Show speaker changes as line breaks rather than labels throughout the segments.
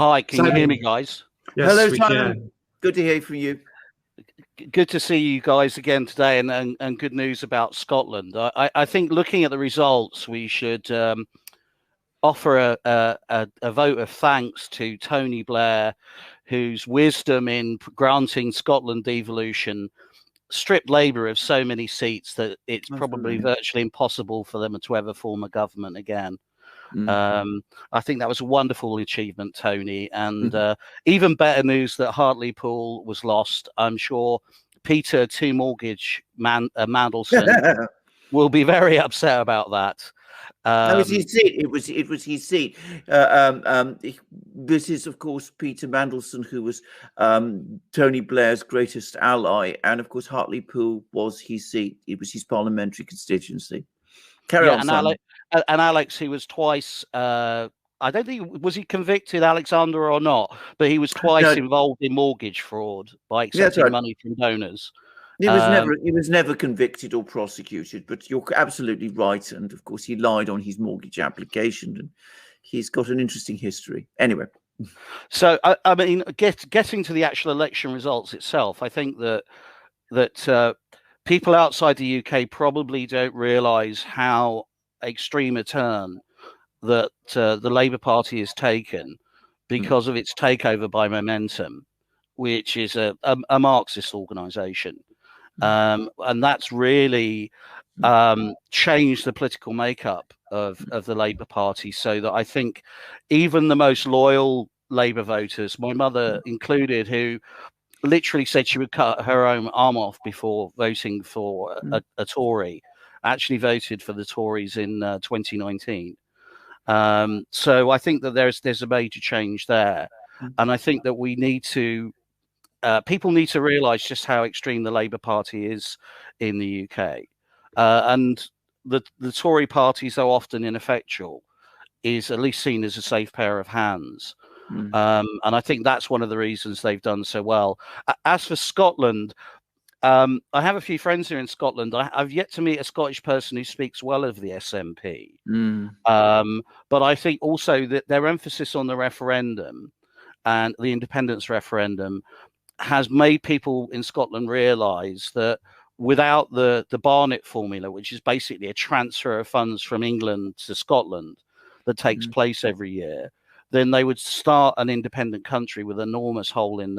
Hi, can you hear me,
Simon.
guys?
Yes,
Hello,
we
Simon.
can.
Good to hear from you.
Good to see you guys again today, and good news about Scotland. I think looking at the results, we should offer a vote of thanks to Tony Blair, whose wisdom in granting Scotland devolution stripped Labour of so many seats that it's probably virtually impossible for them to ever form a government again. I think that was a wonderful achievement, Tony, and even better news that Hartlepool was lost. I'm sure Peter Two Mortgage Mandelson will be very upset about that.
That was his seat. It was his seat. This is, of course, Peter Mandelson, who was Tony Blair's greatest ally, and of course, Hartlepool was his seat. It was his parliamentary constituency. Carry on, Simon.
Alex, who was twice. I don't think was he convicted, Alexander, or not, but he was twice involved in mortgage fraud by accepting money from donors.
He was never convicted or prosecuted, but you're absolutely right. And of course, he lied on his mortgage application, and he's got an interesting history. Anyway,
so I mean, getting to the actual election results itself, I think that people outside the UK probably don't realise how extreme a turn that the Labour Party has taken because of its takeover by Momentum, which is a Marxist organisation. And that's really changed the political makeup of the Labour Party, so that I think even the most loyal Labour voters, my mother included, who literally said she would cut her own arm off before voting for a Tory, actually voted for the Tories in 2019. So I think that there's a major change there, and I think that we need to. People need to realise just how extreme the Labour Party is in the UK, and the Tory party, so often ineffectual, is at least seen as a safe pair of hands. And I think that's one of the reasons they've done so well. As for Scotland, I have a few friends here in Scotland. I've yet to meet a Scottish person who speaks well of the SNP. But I think also that their emphasis on the referendum and the independence referendum has made people in Scotland realise that without the Barnett formula, which is basically a transfer of funds from England to Scotland that takes place every year, then they would start an independent country with an enormous hole in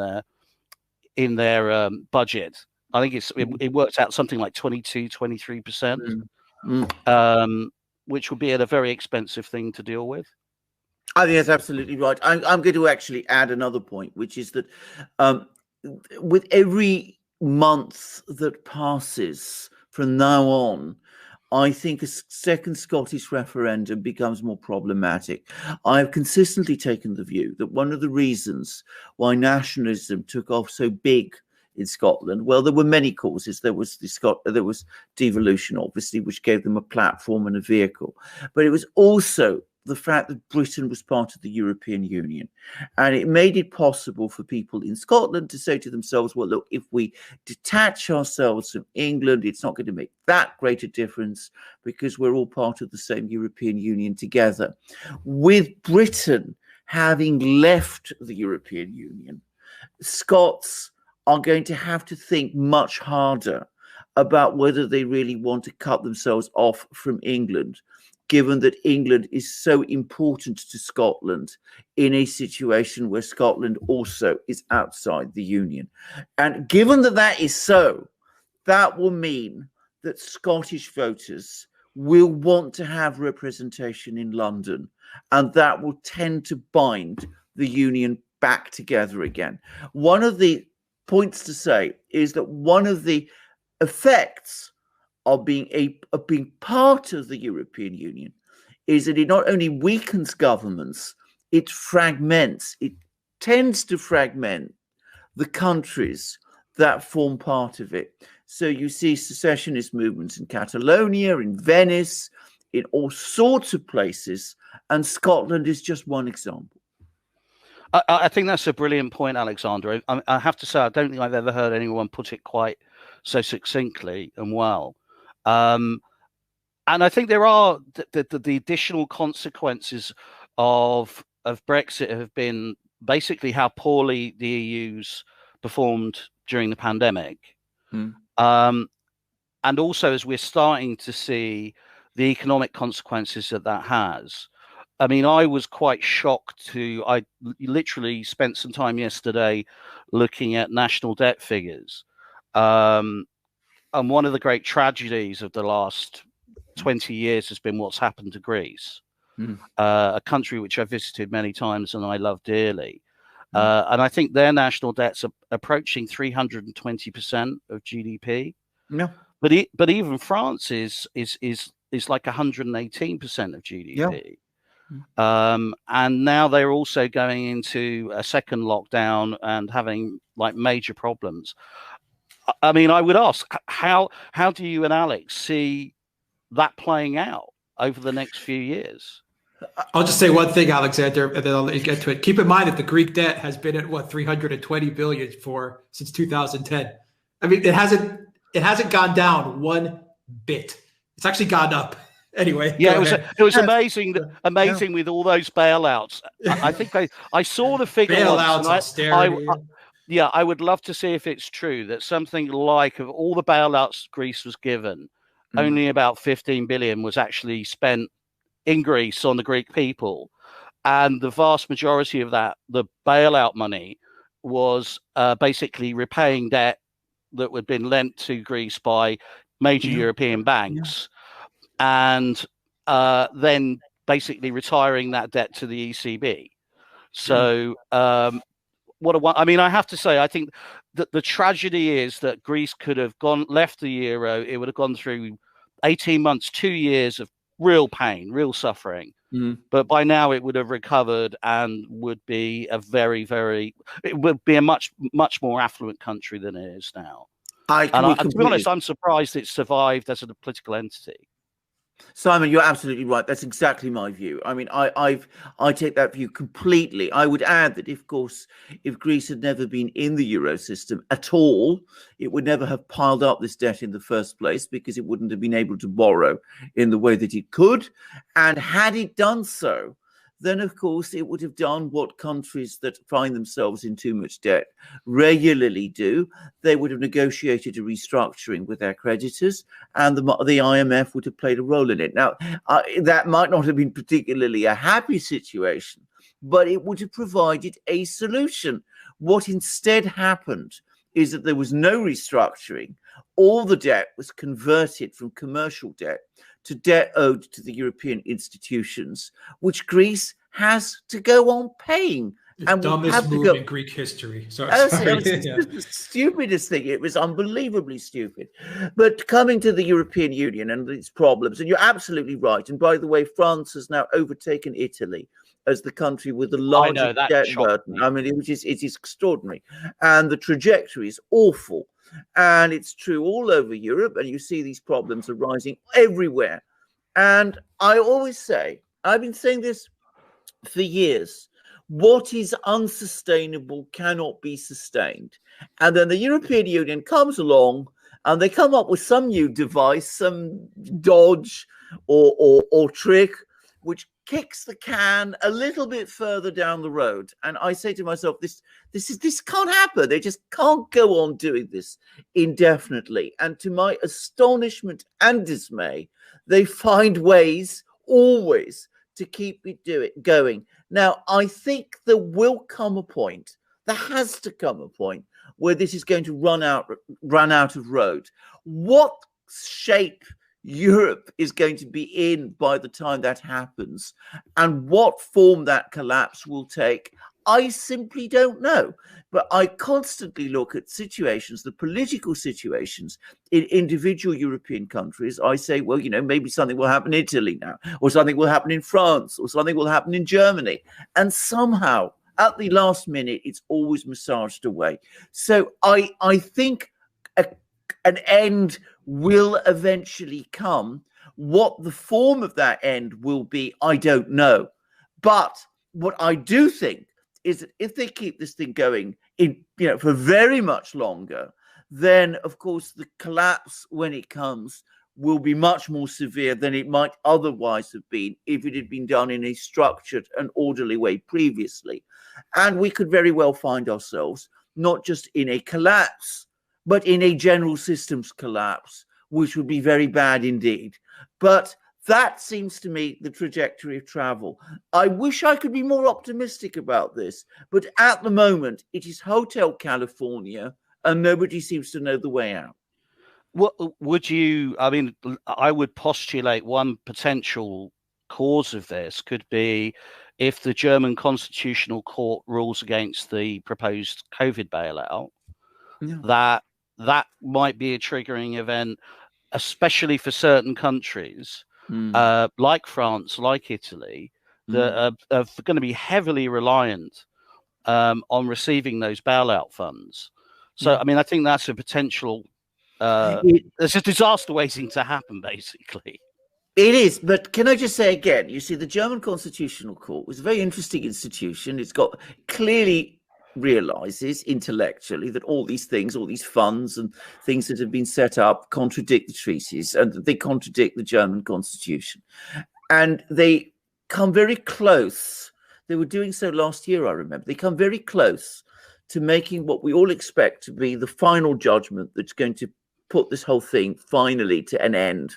their budget. I think it works out something like 23%, which would be a very expensive thing to deal with.
I think that's absolutely right. I'm going to actually add another point, which is that with every month that passes from now on, I think a second Scottish referendum becomes more problematic. I've consistently taken the view that one of the reasons why nationalism took off so big in Scotland, well, there were many causes. There was devolution, obviously, which gave them a platform and a vehicle, but it was also the fact that Britain was part of the European Union. And it made it possible for people in Scotland to say to themselves, well, look, if we detach ourselves from England, it's not going to make that great a difference because we're all part of the same European Union together. With Britain having left the European Union, Scots are going to have to think much harder about whether they really want to cut themselves off from England, given that England is so important to Scotland in a situation where Scotland also is outside the Union. And given that that is so, that will mean that Scottish voters will want to have representation in London, and that will tend to bind the Union back together again. One of the points to say is that one of the effects of being part of the European Union is that it not only weakens governments, it tends to fragment the countries that form part of it. So you see secessionist movements in Catalonia, in Venice, in all sorts of places, and Scotland is just one example.
I think that's a brilliant point, Alexander. I have to say, I don't think I've ever heard anyone put it quite so succinctly and well. And I think there are the additional consequences of Brexit have been basically how poorly the EU's performed during the pandemic. And also as we're starting to see the economic consequences that has. I mean, I was quite shocked I literally spent some time yesterday looking at national debt figures. And one of the great tragedies of the last 20 years has been what's happened to Greece, a country which I've visited many times and I love dearly. And I think their national debts are approaching 320% of GDP.
Yeah.
But even France is like 118% of GDP. Yeah. And now they're also going into a second lockdown and having like major problems. I mean, I would ask, how do you and Alex see that playing out over the next few years?
I'll just say one thing, Alexander, and then I'll let you get to it. Keep in mind that the Greek debt has been at 320 billion since 2010. I mean, it hasn't gone down one bit. It's actually gone up. Anyway,
yeah, it was amazing with all those bailouts. I think I saw the figure.
Bailouts, austerity.
I would love to see if it's true that something like of all the bailouts Greece was given, only about 15 billion was actually spent in Greece on the Greek people, and the vast majority of that, the bailout money, was basically repaying debt that had been lent to Greece by major European banks, and then basically retiring that debt to the ECB. So I mean, I have to say, I think that the tragedy is that Greece could have left the euro. It would have gone through 18 months, 2 years of real pain, real suffering. But by now it would have recovered and would be a much, much more affluent country than it is now. And to be honest, I'm surprised it survived as a political entity.
Simon, you're absolutely right. That's exactly my view. I mean, I take that view completely. I would add that, of course, if Greece had never been in the euro system at all, it would never have piled up this debt in the first place, because it wouldn't have been able to borrow in the way that it could. And had it done so, then, of course, it would have done what countries that find themselves in too much debt regularly do. They would have negotiated a restructuring with their creditors, and the IMF would have played a role in it. Now, that might not have been particularly a happy situation, but it would have provided a solution. What instead happened is that there was no restructuring. All the debt was converted from commercial debt to debt owed to the European institutions, which Greece has to go on paying.
The dumbest move in Greek history. It was
the stupidest thing. It was unbelievably stupid. But coming to the European Union and its problems, and you're absolutely right. And by the way, France has now overtaken Italy as the country with the largest debt burden. I mean, it is extraordinary. And the trajectory is awful. And it's true all over Europe, and you see these problems arising everywhere. And I always say, I've been saying this for years, what is unsustainable cannot be sustained. And then the European Union comes along and they come up with some new device, some dodge or trick, which kicks the can a little bit further down the road. And I say to myself, this can't happen. They just can't go on doing this indefinitely. And to my astonishment and dismay, they find ways always to keep it going. Now, I think there will come a point, there has to come a point, where this is going to run out of road. What shape Europe is going to be in by the time that happens, and what form that collapse will take, I simply don't know. But I constantly look at situations, the political situations in individual European countries. I say, well, maybe something will happen in Italy now, or something will happen in France, or something will happen in Germany. And somehow, at the last minute, it's always massaged away. So I think an end will eventually come. What the form of that end will be, I don't know. But what I do think is that if they keep this thing going for very much longer, then of course the collapse, when it comes, will be much more severe than it might otherwise have been if it had been done in a structured and orderly way previously. And we could very well find ourselves not just in a collapse, but in a general systems collapse, which would be very bad indeed. But that seems to me the trajectory of travel. I wish I could be more optimistic about this, but at the moment, it is Hotel California, and nobody seems to know the way out.
What would you, I mean, I would postulate one potential cause of this could be if the German Constitutional Court rules against the proposed COVID bailout, that might be a triggering event, especially for certain countries like France, like Italy, that are going to be heavily reliant on receiving those bailout funds. So, I mean, I think that's a potential. There's a disaster waiting to happen, basically.
It is, but can I just say again, you see, the German Constitutional Court was a very interesting institution. It's got clearly realizes intellectually that all these things, all these funds and things that have been set up contradict the treaties and they contradict the German constitution. And they come very close. They were doing so last year, I remember. They come very close to making what we all expect to be the final judgment that's going to put this whole thing finally to an end.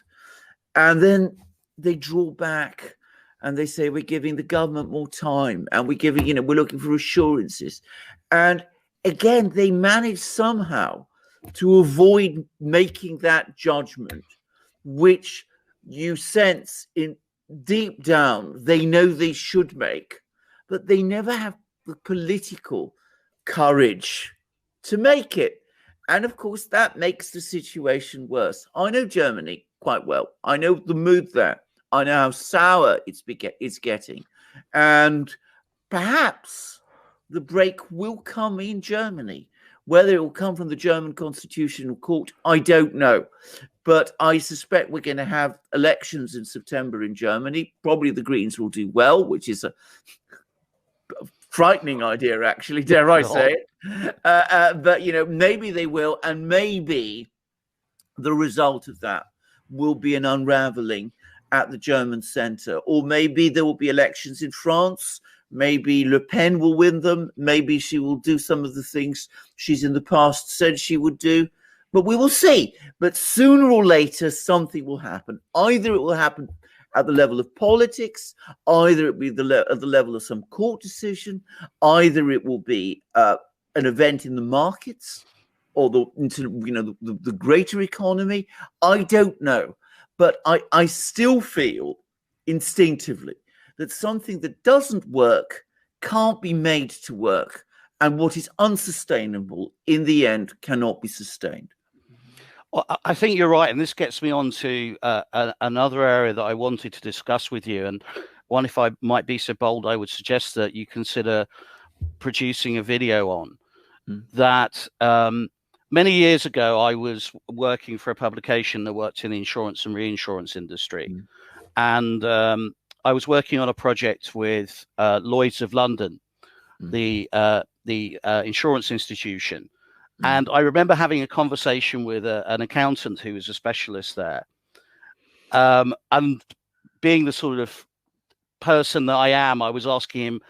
And then they draw back and they say, we're giving the government more time and we're giving, we're looking for assurances. And again, they manage somehow to avoid making that judgment, which you sense in deep down, they know they should make, but they never have the political courage to make it. And of course, that makes the situation worse. I know Germany quite well. I know the mood there. I know how sour it's getting. And perhaps the break will come in Germany. Whether it will come from the German Constitutional Court, I don't know. But I suspect we're going to have elections in September in Germany. Probably the Greens will do well, which is a frightening idea, actually, dare I say it. But, maybe they will. And maybe the result of that will be an unraveling at the German center. Or maybe there will be elections in France. Maybe Le Pen will win them. Maybe she will do some of the things she's in the past said she would do. But we will see. But sooner or later, something will happen. Either it will happen at the level of politics, either it will be at the level of some court decision, either it will be an event in the markets or the greater economy. I don't know. But I still feel instinctively that something that doesn't work can't be made to work. And what is unsustainable in the end cannot be sustained.
Well, I think you're right. And this gets me on to another area that I wanted to discuss with you. And one, if I might be so bold, I would suggest that you consider producing a video on that. Many years ago, I was working for a publication that worked in the insurance and reinsurance industry. And I was working on a project with Lloyd's of London, the insurance institution. And I remember having a conversation with an accountant who was a specialist there. And being the sort of person that I am, I was asking him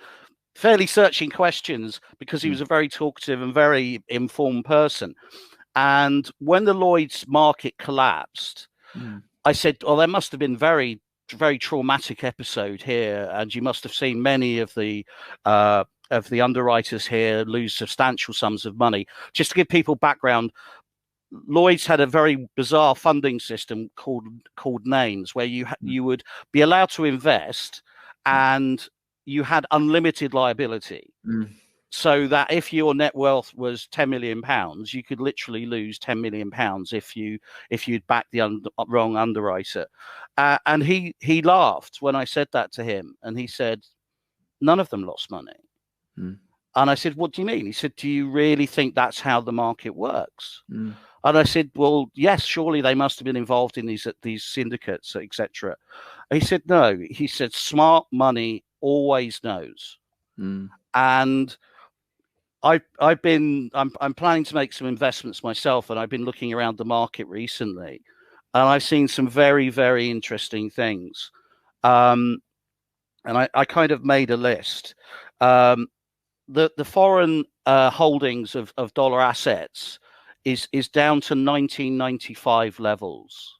fairly searching questions because he was a very talkative and very informed person. And when the Lloyd's market collapsed, I said, well, there must have been very traumatic episode here. And you must have seen many of the underwriters here lose substantial sums of money. Just to give people background, Lloyd's had a very bizarre funding system called names, where you would be allowed to invest and you had unlimited liability. So that if your net wealth was £10 million, you could literally lose £10 million if you'd backed the wrong underwriter. And he laughed when I said that to him, and he said, none of them lost money. And I said, what do you mean? He said, do you really think that's how the market works? And I said, well, yes, surely they must have been involved in these syndicates, etc. He said, no. He said, smart money always knows. And I'm planning to make some investments myself, and I've been looking around the market recently. and I've seen some very, very interesting things. And I kind of made a list. The foreign holdings of dollar assets is down to 1995 levels.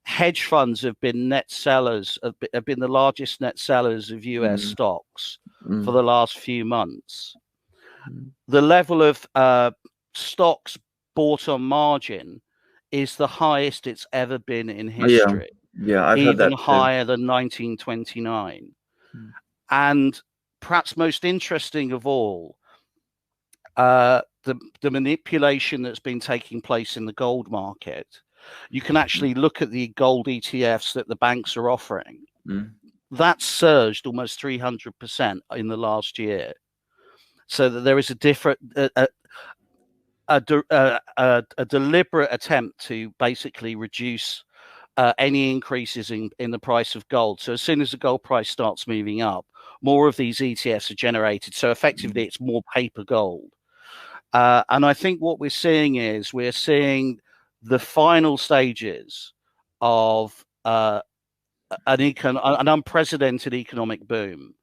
Hedge funds have been net sellers, have been the largest net sellers of US stocks for the last few months. The level of stocks bought on margin is the highest it's ever been in history.
Yeah, I've heard that
even higher than 1929. And perhaps most interesting of all, the manipulation that's been taking place in the gold market. You can actually look at the gold ETFs that the banks are offering. That surged almost 300% in the last year. So that there is a different, a deliberate attempt to basically reduce any increases in the price of gold. So as soon as the gold price starts moving up, more of these ETFs are generated. So effectively, it's more paper gold. And I think what we're seeing is we're seeing the final stages of an unprecedented economic boom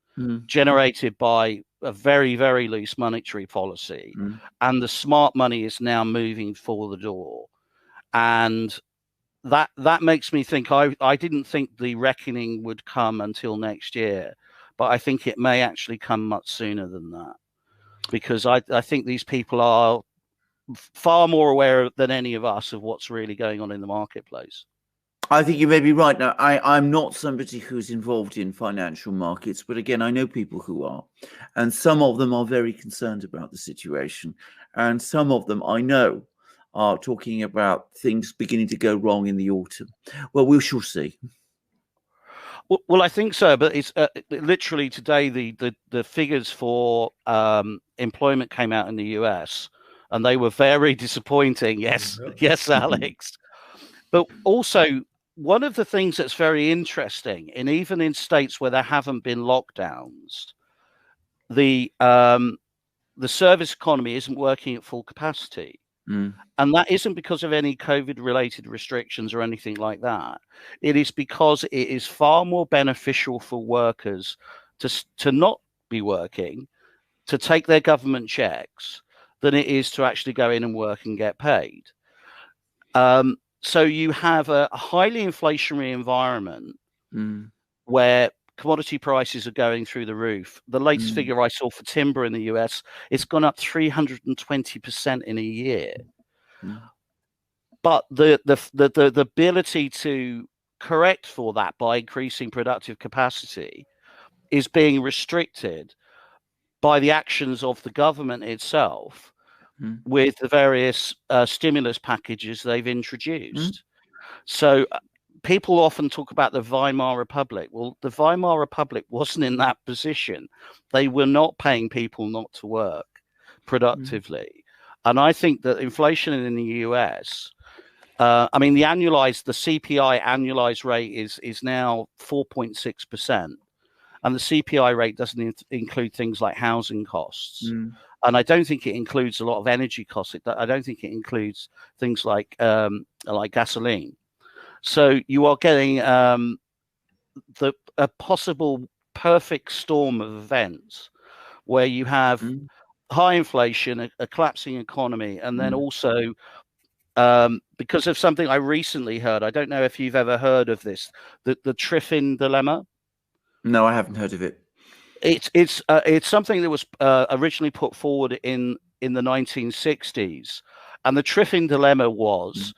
generated by a very, very loose monetary policy. And the smart money is now moving for the door. And that makes me think I didn't think the reckoning would come until next year, but I think it may actually come much sooner than that, because I think these people are far more aware than any of us of what's really going on in the marketplace.
I think you may be right. Now, I'm not somebody who's involved in financial markets, but again, I know people who are, and some of them are very concerned about the situation, and some of them I know are talking about things beginning to go wrong in the autumn. Well, we shall see.
Well, I think so, but it's literally today the figures for employment came out in the US, and they were very disappointing. Yes, Alex. But also, one of the things that's very interesting, and even in states where there haven't been lockdowns, the service economy isn't working at full capacity. And that isn't because of any COVID-related restrictions or anything like that. It is because it is far more beneficial for workers to not be working, to take their government checks, than it is to actually go in and work and get paid. So you have a highly inflationary environment where commodity prices are going through the roof. The latest figure I saw for timber in the US, it's gone up 320% in a year. But the ability to correct for that by increasing productive capacity is being restricted by the actions of the government itself with the various stimulus packages they've introduced. So people often talk about the Weimar Republic. Well, the Weimar Republic wasn't in that position. They were not paying people not to work productively. And I think that inflation in the US, I mean, the CPI annualized rate is now 4.6%. And the CPI rate doesn't include things like housing costs. And I don't think it includes a lot of energy costs. I don't think it includes things like gasoline. So you are getting a possible perfect storm of events where you have high inflation, a collapsing economy, and then also because of something I recently heard, I don't know if you've ever heard of this, the Triffin dilemma.
No, I haven't heard of it.
It's something that was originally put forward in the 1960s, and the Triffin dilemma was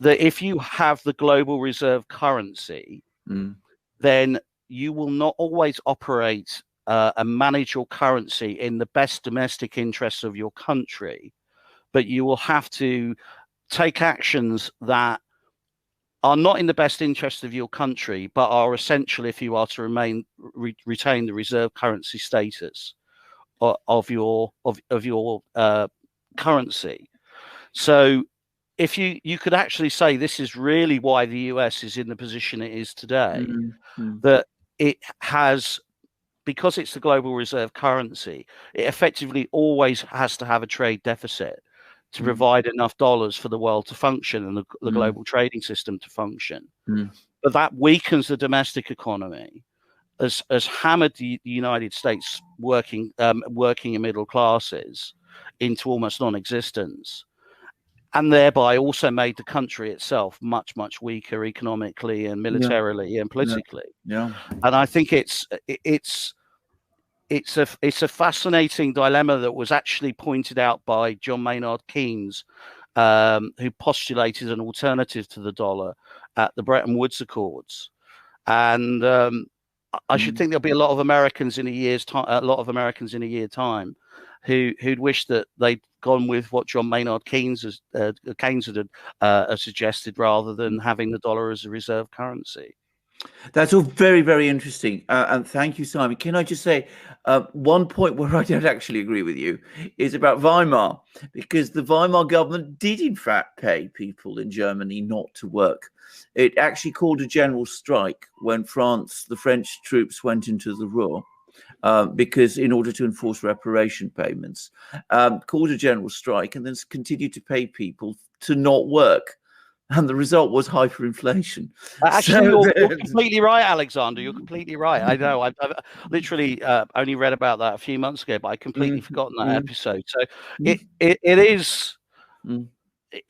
that if you have the global reserve currency, then you will not always operate and manage your currency in the best domestic interests of your country, but you will have to take actions that are not in the best interest of your country, but are essential if you are to retain the reserve currency status of your currency. So if you could actually say this is really why the US is in the position it is today, that it has, because it's the global reserve currency, it effectively always has to have a trade deficit to provide enough dollars for the world to function and the global trading system to function. But that weakens the domestic economy, has hammered the United States working and middle classes into almost non-existence, and thereby also made the country itself much, much weaker economically and militarily and politically.
Yeah.
And I think it's a fascinating dilemma that was actually pointed out by John Maynard Keynes, who postulated an alternative to the dollar at the Bretton Woods Accords. And I should think there'll be a lot of Americans in a year's time, who'd wish that they'd gone with what John Maynard Keynes had suggested, rather than having the dollar as a reserve currency.
That's all very, very interesting. And thank you, Simon. Can I just say one point where I don't actually agree with you is about Weimar, because the Weimar government did, in fact, pay people in Germany not to work. It actually called a general strike when the French troops went into the Ruhr, because in order to enforce reparation payments, called a general strike and then continued to pay people to not work. And the result was hyperinflation.
Actually, you're completely right, Alexander. You're completely right. I know. I've literally only read about that a few months ago, but I completely forgotten that episode. So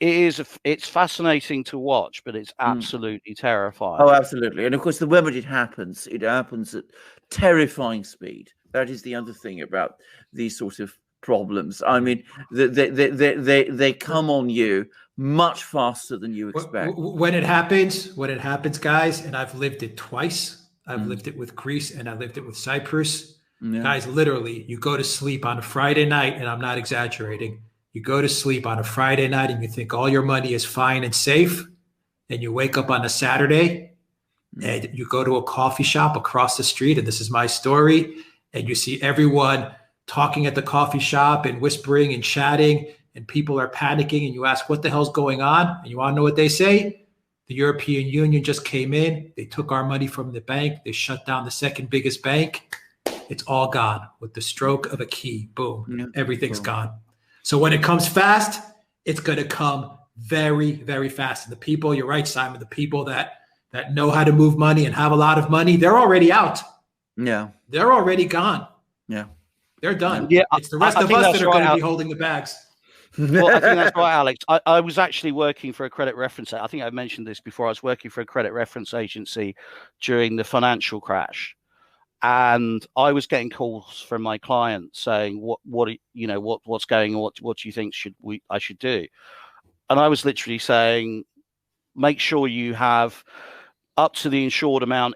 it's fascinating to watch, but it's absolutely terrifying.
Oh, absolutely. And of course, the moment it happens at terrifying speed. That is the other thing about these sort of problems. I mean, they come on you much faster than you expect.
When it happens, guys, and I've lived it twice. I've lived it with Greece and I lived it with Cyprus. Guys, literally, you go to sleep on a Friday night, and I'm not exaggerating. You go to sleep on a Friday night and you think all your money is fine and safe. And you wake up on a Saturday and you go to a coffee shop across the street, and this is my story, and you see everyone talking at the coffee shop and whispering and chatting, and people are panicking, and you ask, what the hell's going on? And you want to know what they say? The European Union just came in. They took our money from the bank. They shut down the second biggest bank. It's all gone with the stroke of a key. Boom. Everything's gone. So when it comes fast, it's going to come very, very fast. And the people, you're right, Simon, the people that know how to move money and have a lot of money, they're already out.
Yeah.
They're already gone.
Yeah.
They're done.
Yeah,
it's the rest of us that are going to be holding the bags.
Well, I think that's right, Alex. I was actually working for a credit reference. I think I mentioned this before. I was working for a credit reference agency during the financial crash, and I was getting calls from my clients saying, what's going on? What do you think I should do? And I was literally saying, make sure you have up to the insured amount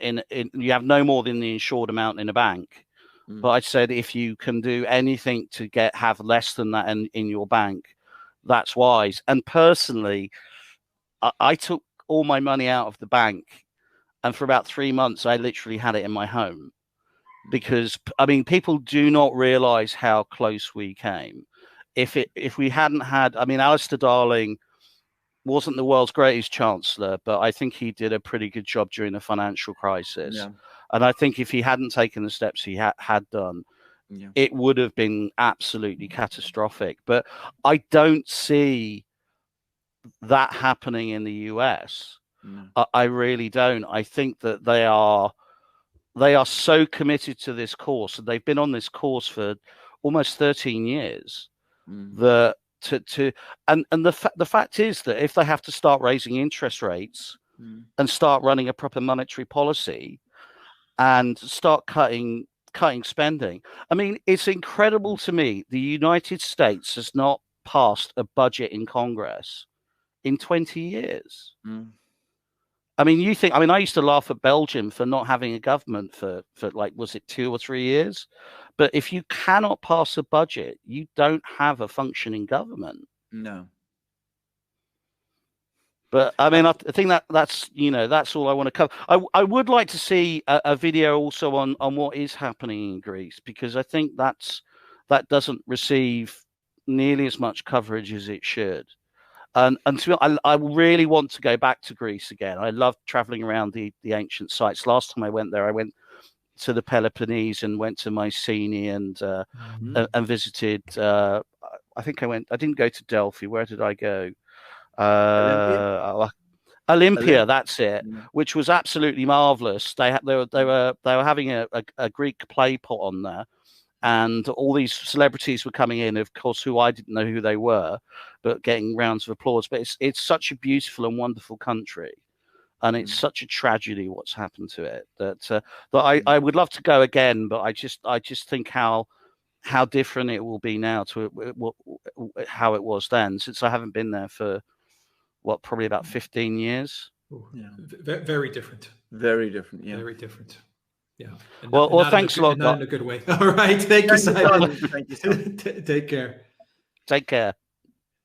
you have no more than the insured amount in a bank. But I said, if you can do anything to have less than that in your bank, that's wise. And personally, I took all my money out of the bank, and for about 3 months, I literally had it in my home, because I mean, people do not realize how close we came. If we hadn't had, I mean, Alistair Darling wasn't the world's greatest chancellor, but I think he did a pretty good job during the financial crisis. Yeah. And I think if he hadn't taken the steps he had done, it would have been absolutely catastrophic. But I don't see that happening in the US. I really don't. I think that they are so committed to this course, and they've been on this course for almost 13 years. And the fact is that if they have to start raising interest rates and start running a proper monetary policy and start cutting spending, I mean, it's incredible to me. The United States has not passed a budget in Congress in 20 years. I mean, I used to laugh at Belgium for not having a government for like, was it 2 or 3 years? But if you cannot pass a budget, you don't have a functioning government.
No.
But I mean, I think that's all I want to cover. I would like to see a video also on what is happening in Greece, because I think that doesn't receive nearly as much coverage as it should. And I really want to go back to Greece again. I love traveling around the ancient sites. Last time I went there, I went to the Peloponnese and went to Mycenae and visited I think I didn't go to Delphi. Where did I go?
Olympia?
Olympia, that's it,
Yeah.
which was absolutely marvelous. They were having a Greek play put on there, and all these celebrities were coming in, of course, who I didn't know who they were, but getting rounds of applause. But it's such a beautiful and wonderful country, and it's such a tragedy what's happened to it that I would love to go again, but I just think how different it will be now to how it was then, since I haven't been there for probably about 15 years.
Yeah. Very different.
Very different. Yeah.
Very different. Yeah.
Well, thanks a lot.
Not in a good way. All right. Thank you, Simon.
Thank you, Simon.
Take care.
Take care.